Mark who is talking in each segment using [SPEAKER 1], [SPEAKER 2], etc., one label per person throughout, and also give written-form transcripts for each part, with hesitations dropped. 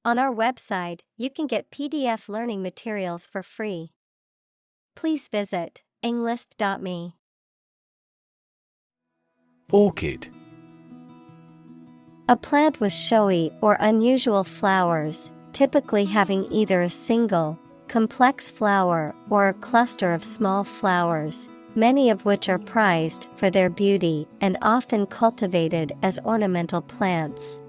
[SPEAKER 1] On our website, you can get PDF learning materials for free. Please visit englist.me.
[SPEAKER 2] Orchid.
[SPEAKER 1] A plant with showy or unusual flowers, typically having either a single, complex flower or a cluster of small flowers, many of which are prized for their beauty and often cultivated as ornamental plants.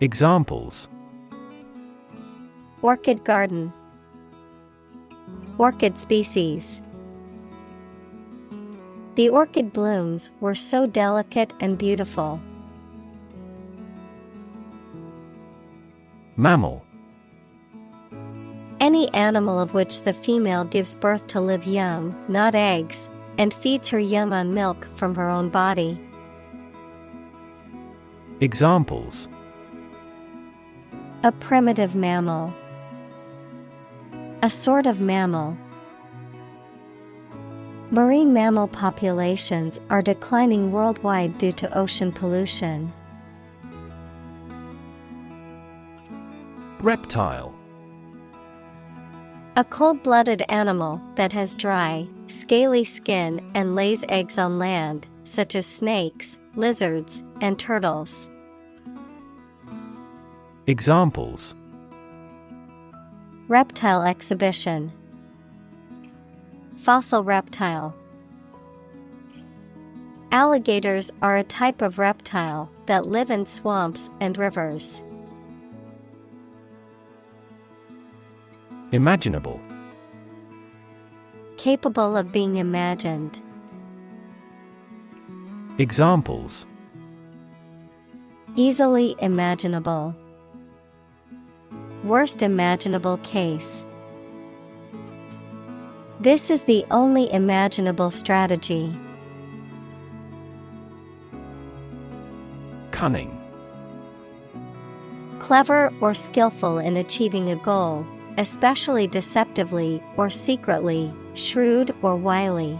[SPEAKER 2] Examples:
[SPEAKER 1] Orchid garden. Orchid species. The orchid blooms were so delicate and beautiful.
[SPEAKER 2] Mammal.
[SPEAKER 1] Any animal of which the female gives birth to live young, not eggs, and feeds her young on milk from her own body.
[SPEAKER 2] Examples:
[SPEAKER 1] A primitive mammal. A sort of mammal. Marine mammal populations are declining worldwide due to ocean pollution.
[SPEAKER 2] Reptile.
[SPEAKER 1] A cold-blooded animal that has dry, scaly skin and lays eggs on land, such as snakes, lizards, and turtles.
[SPEAKER 2] Examples:
[SPEAKER 1] Reptile exhibition. Fossil reptile. Alligators are a type of reptile that live in swamps and rivers.
[SPEAKER 2] Imaginable.
[SPEAKER 1] Capable of being imagined.
[SPEAKER 2] Examples:
[SPEAKER 1] Easily imaginable. Worst imaginable case. This is the only imaginable strategy.
[SPEAKER 2] Cunning.
[SPEAKER 1] Clever or skillful in achieving a goal, especially deceptively or secretly, shrewd or wily.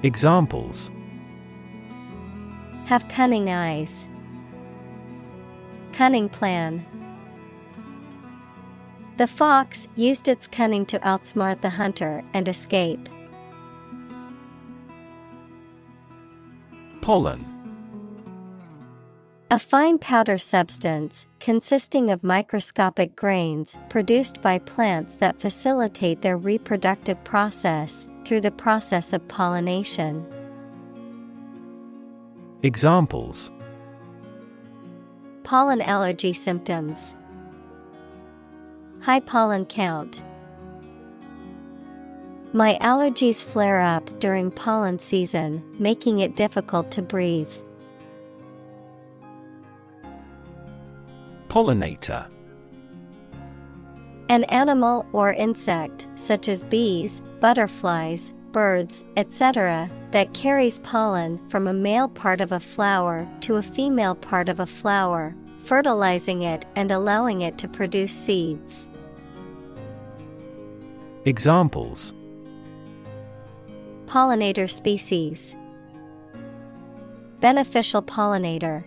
[SPEAKER 2] Examples:
[SPEAKER 1] Have cunning eyes. Cunning plan. The fox used its cunning to outsmart the hunter and escape.
[SPEAKER 2] Pollen.
[SPEAKER 1] A fine powder substance consisting of microscopic grains produced by plants that facilitate their reproductive process through the process of pollination.
[SPEAKER 2] Examples:
[SPEAKER 1] Pollen allergy symptoms. High pollen count. My allergies flare up during pollen season, making it difficult to breathe.
[SPEAKER 2] Pollinator.
[SPEAKER 1] An animal or insect, such as bees, butterflies, birds, etc., that carries pollen from a male part of a flower to a female part of a flower, fertilizing it and allowing it to produce seeds.
[SPEAKER 2] Examples:
[SPEAKER 1] Pollinator species. Beneficial pollinator.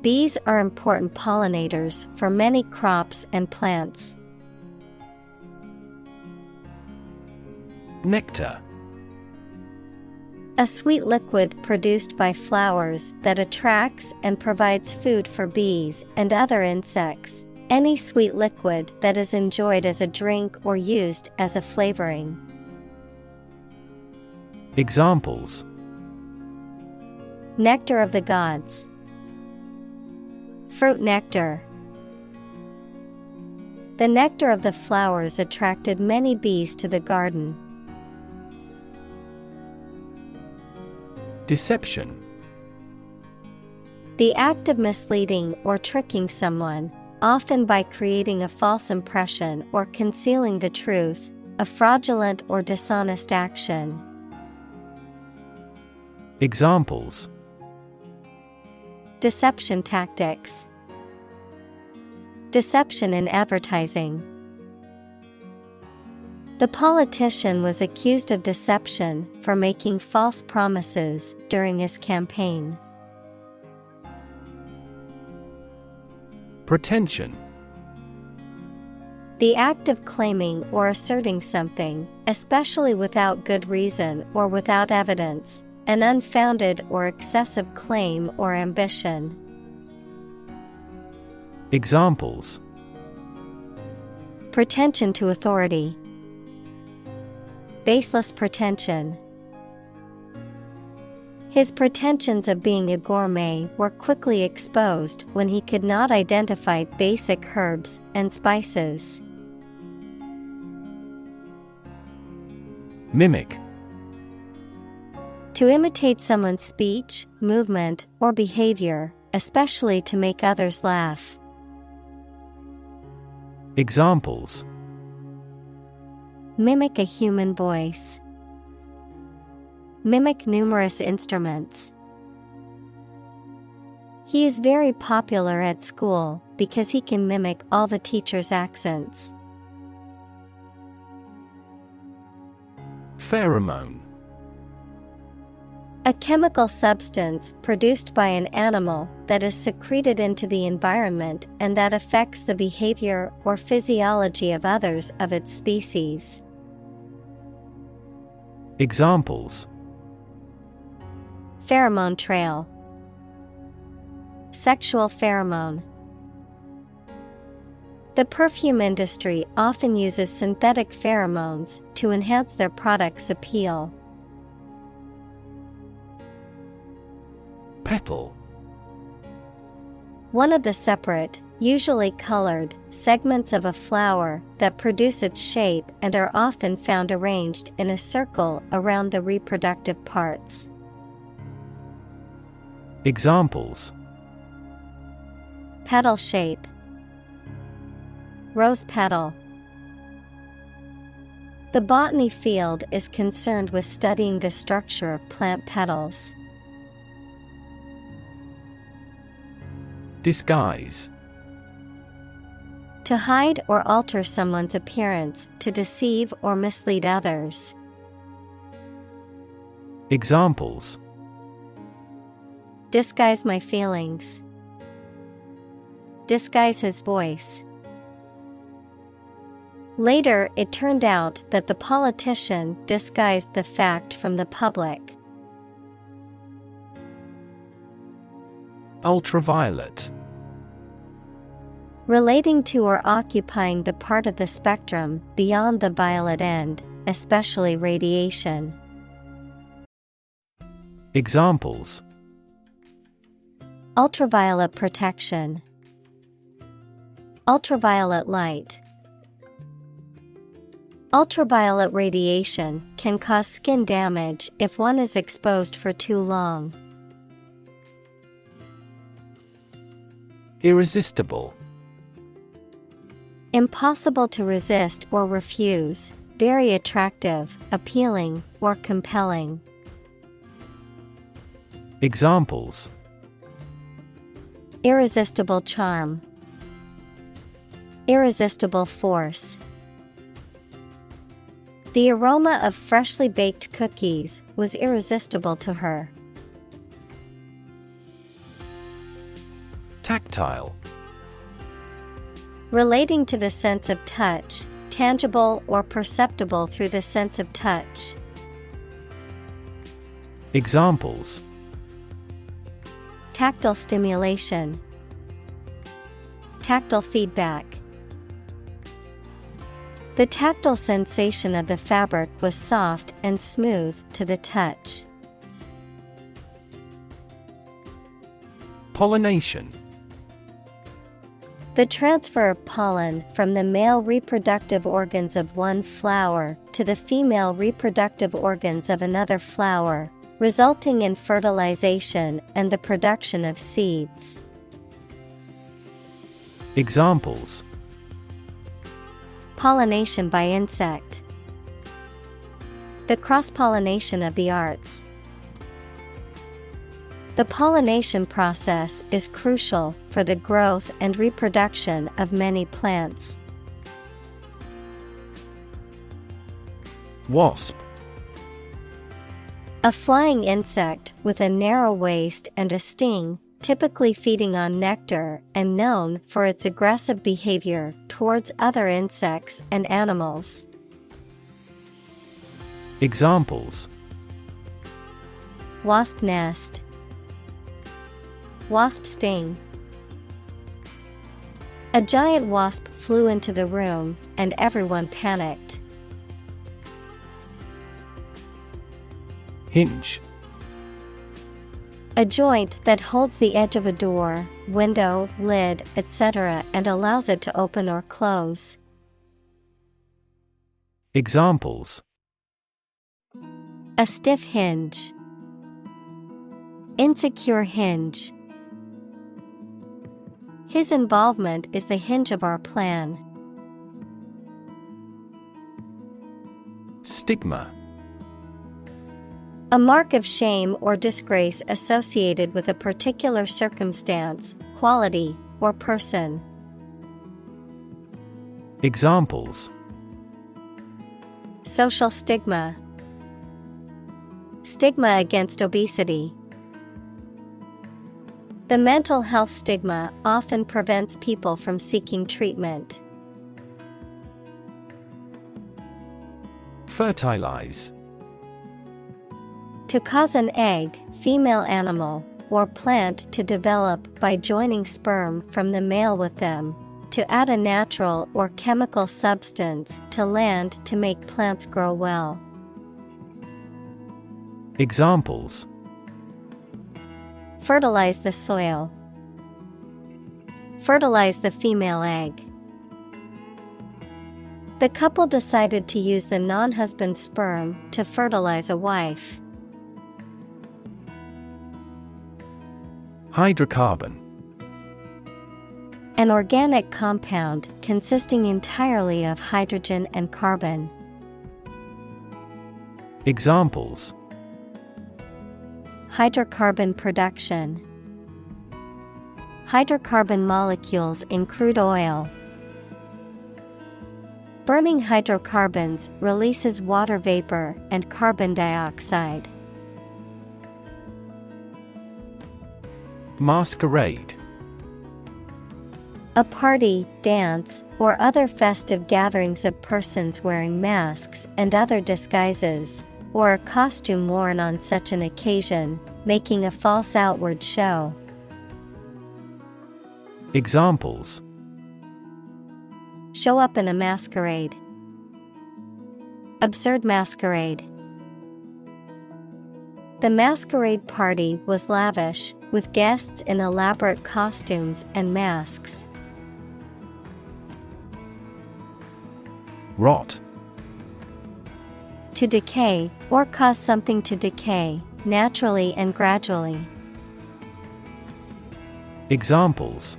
[SPEAKER 1] Bees are important pollinators for many crops and plants.
[SPEAKER 2] Nectar.
[SPEAKER 1] A sweet liquid produced by flowers that attracts and provides food for bees and other insects. Any sweet liquid that is enjoyed as a drink or used as a flavoring.
[SPEAKER 2] Examples:
[SPEAKER 1] Nectar of the gods. Fruit nectar. The nectar of the flowers attracted many bees to the garden.
[SPEAKER 2] Deception.
[SPEAKER 1] The act of misleading or tricking someone, often by creating a false impression or concealing the truth, a fraudulent or dishonest action.
[SPEAKER 2] Examples:
[SPEAKER 1] Deception tactics. Deception in advertising. The politician was accused of deception for making false promises during his campaign.
[SPEAKER 2] Pretension.
[SPEAKER 1] The act of claiming or asserting something, especially without good reason or without evidence, an unfounded or excessive claim or ambition.
[SPEAKER 2] Examples:
[SPEAKER 1] Pretension to authority. Baseless pretension. His pretensions of being a gourmet were quickly exposed when he could not identify basic herbs and spices.
[SPEAKER 2] Mimic.
[SPEAKER 1] To imitate someone's speech, movement, or behavior, especially to make others laugh.
[SPEAKER 2] Examples:
[SPEAKER 1] Mimic a human voice. Mimic numerous instruments. He is very popular at school because he can mimic all the teachers' accents.
[SPEAKER 2] Pheromone.
[SPEAKER 1] A chemical substance produced by an animal that is secreted into the environment and that affects the behavior or physiology of others of its species.
[SPEAKER 2] Examples:
[SPEAKER 1] Pheromone trail. Sexual pheromone. The perfume industry often uses synthetic pheromones to enhance their product's appeal.
[SPEAKER 2] Petal.
[SPEAKER 1] One of the separate, usually colored, segments of a flower that produce its shape and are often found arranged in a circle around the reproductive parts.
[SPEAKER 2] Examples:
[SPEAKER 1] Petal shape. Rose petal. The botany field is concerned with studying the structure of plant petals.
[SPEAKER 2] Disguise.
[SPEAKER 1] To hide or alter someone's appearance to deceive or mislead others.
[SPEAKER 2] Examples:
[SPEAKER 1] Disguise my feelings. Disguise his voice. Later, it turned out that the politician disguised the fact from the public.
[SPEAKER 2] Ultraviolet.
[SPEAKER 1] Relating to or occupying the part of the spectrum beyond the violet end, especially radiation.
[SPEAKER 2] Examples:
[SPEAKER 1] Ultraviolet protection. Ultraviolet light. Ultraviolet radiation can cause skin damage if one is exposed for too long.
[SPEAKER 2] Irresistible.
[SPEAKER 1] Impossible to resist or refuse, very attractive, appealing, or compelling.
[SPEAKER 2] Examples:
[SPEAKER 1] Irresistible charm. Irresistible force. The aroma of freshly baked cookies was irresistible to her.
[SPEAKER 2] Tactile.
[SPEAKER 1] Relating to the sense of touch, tangible or perceptible through the sense of touch.
[SPEAKER 2] Examples:
[SPEAKER 1] Tactile stimulation. Tactile feedback. The tactile sensation of the fabric was soft and smooth to the touch.
[SPEAKER 2] Pollination.
[SPEAKER 1] The transfer of pollen from the male reproductive organs of one flower to the female reproductive organs of another flower, resulting in fertilization and the production of seeds.
[SPEAKER 2] Examples:
[SPEAKER 1] Pollination by insect. The cross-pollination of the arts. The pollination process is crucial for the growth and reproduction of many plants.
[SPEAKER 2] Wasp.
[SPEAKER 1] A flying insect with a narrow waist and a sting, typically feeding on nectar and known for its aggressive behavior towards other insects and animals.
[SPEAKER 2] Examples:
[SPEAKER 1] Wasp nest, wasp sting. A giant wasp flew into the room, and everyone panicked.
[SPEAKER 2] Hinge.
[SPEAKER 1] A joint that holds the edge of a door, window, lid, etc. and allows it to open or close.
[SPEAKER 2] Examples:
[SPEAKER 1] A stiff hinge. Insecure hinge. His involvement is the hinge of our plan.
[SPEAKER 2] Stigma.
[SPEAKER 1] A mark of shame or disgrace associated with a particular circumstance, quality, or person.
[SPEAKER 2] Examples:
[SPEAKER 1] Social stigma. Stigma against obesity. The mental health stigma often prevents people from seeking treatment.
[SPEAKER 2] Fertilize.
[SPEAKER 1] To cause an egg, female animal, or plant to develop by joining sperm from the male with them, to add a natural or chemical substance to land to make plants grow well.
[SPEAKER 2] Examples:
[SPEAKER 1] Fertilize the soil. Fertilize the female egg. The couple decided to use the non-husband's sperm to fertilize a wife.
[SPEAKER 2] Hydrocarbon.
[SPEAKER 1] An organic compound consisting entirely of hydrogen and carbon.
[SPEAKER 2] Examples:
[SPEAKER 1] Hydrocarbon production. Hydrocarbon molecules in crude oil. Burning hydrocarbons releases water vapor and carbon dioxide.
[SPEAKER 2] Masquerade.
[SPEAKER 1] A party, dance, or other festive gatherings of persons wearing masks and other disguises, or a costume worn on such an occasion, making a false outward show.
[SPEAKER 2] Examples:
[SPEAKER 1] Show up in a masquerade. Absurd masquerade. The masquerade party was lavish, with guests in elaborate costumes and masks.
[SPEAKER 2] Rot.
[SPEAKER 1] To decay, or cause something to decay, naturally and gradually.
[SPEAKER 2] Examples: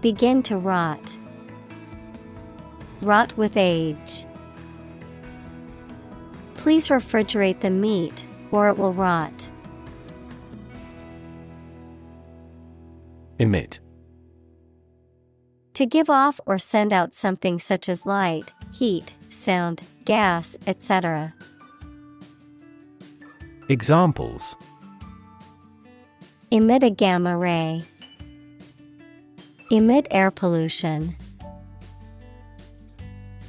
[SPEAKER 1] Begin to rot. Rot with age. Please refrigerate the meat, or it will rot.
[SPEAKER 2] Emit.
[SPEAKER 1] To give off or send out something such as light, heat, sound, gas, etc.
[SPEAKER 2] Examples:
[SPEAKER 1] Emit a gamma ray. Emit air pollution.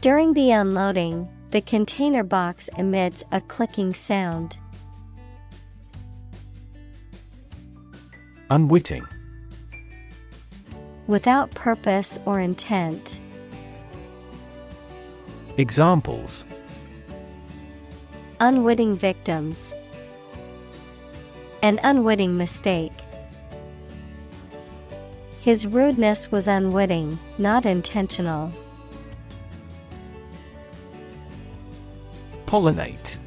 [SPEAKER 1] During the unloading, the container box emits a clicking sound.
[SPEAKER 2] Unwitting.
[SPEAKER 1] Without purpose or intent.
[SPEAKER 2] Examples:
[SPEAKER 1] Unwitting victims. An unwitting mistake. His rudeness was unwitting, not intentional.
[SPEAKER 2] Pollinate.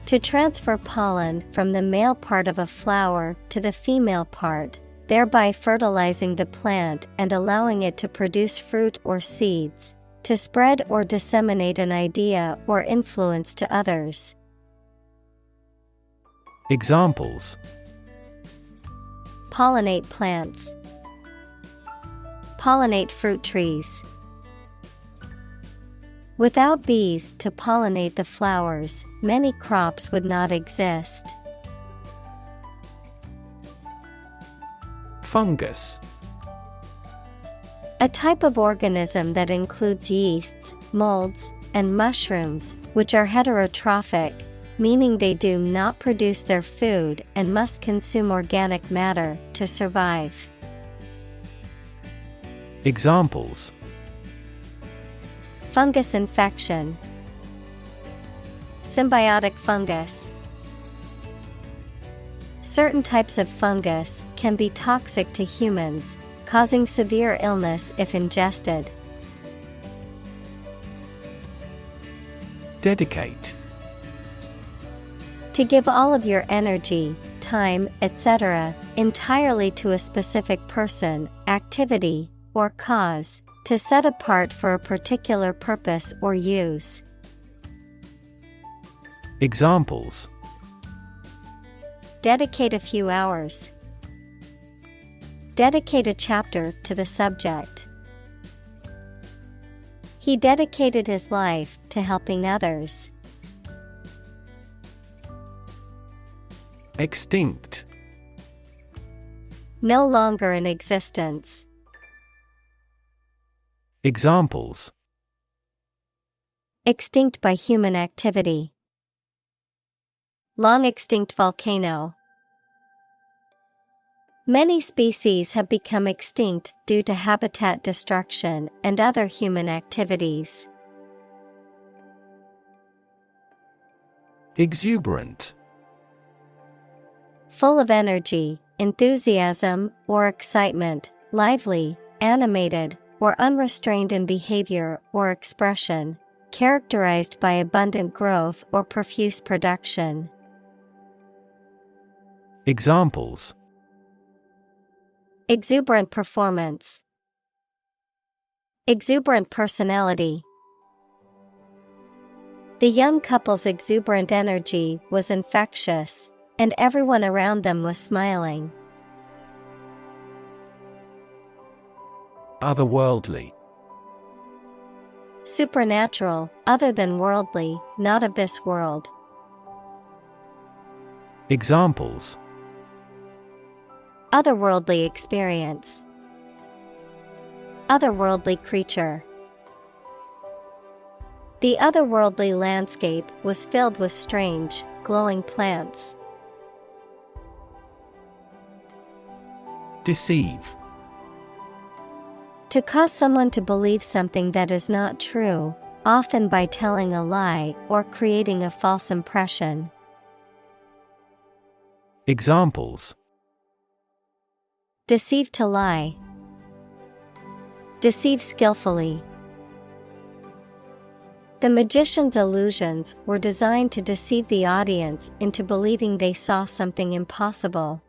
[SPEAKER 1] To transfer pollen from the male part of a flower to the female part, thereby fertilizing the plant and allowing it to produce fruit or seeds, to spread or disseminate an idea or influence to others.
[SPEAKER 2] Examples:
[SPEAKER 1] Pollinate plants. Pollinate fruit trees. Without bees to pollinate the flowers, many crops would not exist.
[SPEAKER 3] Fungus.
[SPEAKER 1] A type of organism that includes yeasts, molds, and mushrooms, which are heterotrophic, meaning they do not produce their food and must consume organic matter to survive.
[SPEAKER 2] Examples:
[SPEAKER 1] Fungus infection. Symbiotic fungus. Certain types of fungus can be toxic to humans, causing severe illness if ingested.
[SPEAKER 3] Dedicate.
[SPEAKER 1] To give all of your energy, time, etc., entirely to a specific person, activity, or cause, to set apart for a particular purpose or use.
[SPEAKER 2] Examples:
[SPEAKER 1] Dedicate a few hours. Dedicate a chapter to the subject. He dedicated his life to helping others.
[SPEAKER 3] Extinct.
[SPEAKER 1] No longer in existence.
[SPEAKER 2] Examples:
[SPEAKER 1] Extinct by human activity. Long extinct volcano. Many species have become extinct due to habitat destruction and other human activities.
[SPEAKER 3] Exuberant.
[SPEAKER 1] Full of energy, enthusiasm, or excitement, lively, animated, or unrestrained in behavior or expression, characterized by abundant growth or profuse production.
[SPEAKER 2] Examples:
[SPEAKER 1] Exuberant performance. Exuberant personality. The young couple's exuberant energy was infectious, and everyone around them was smiling.
[SPEAKER 3] Otherworldly.
[SPEAKER 1] Supernatural, other than worldly, not of this world.
[SPEAKER 2] Examples:
[SPEAKER 1] Otherworldly experience. Otherworldly creature. The otherworldly landscape was filled with strange, glowing plants.
[SPEAKER 3] Deceive.
[SPEAKER 1] To cause someone to believe something that is not true, often by telling a lie or creating a false impression.
[SPEAKER 2] Examples:
[SPEAKER 1] Deceive to lie. Deceive skillfully. The magician's illusions were designed to deceive the audience into believing they saw something impossible.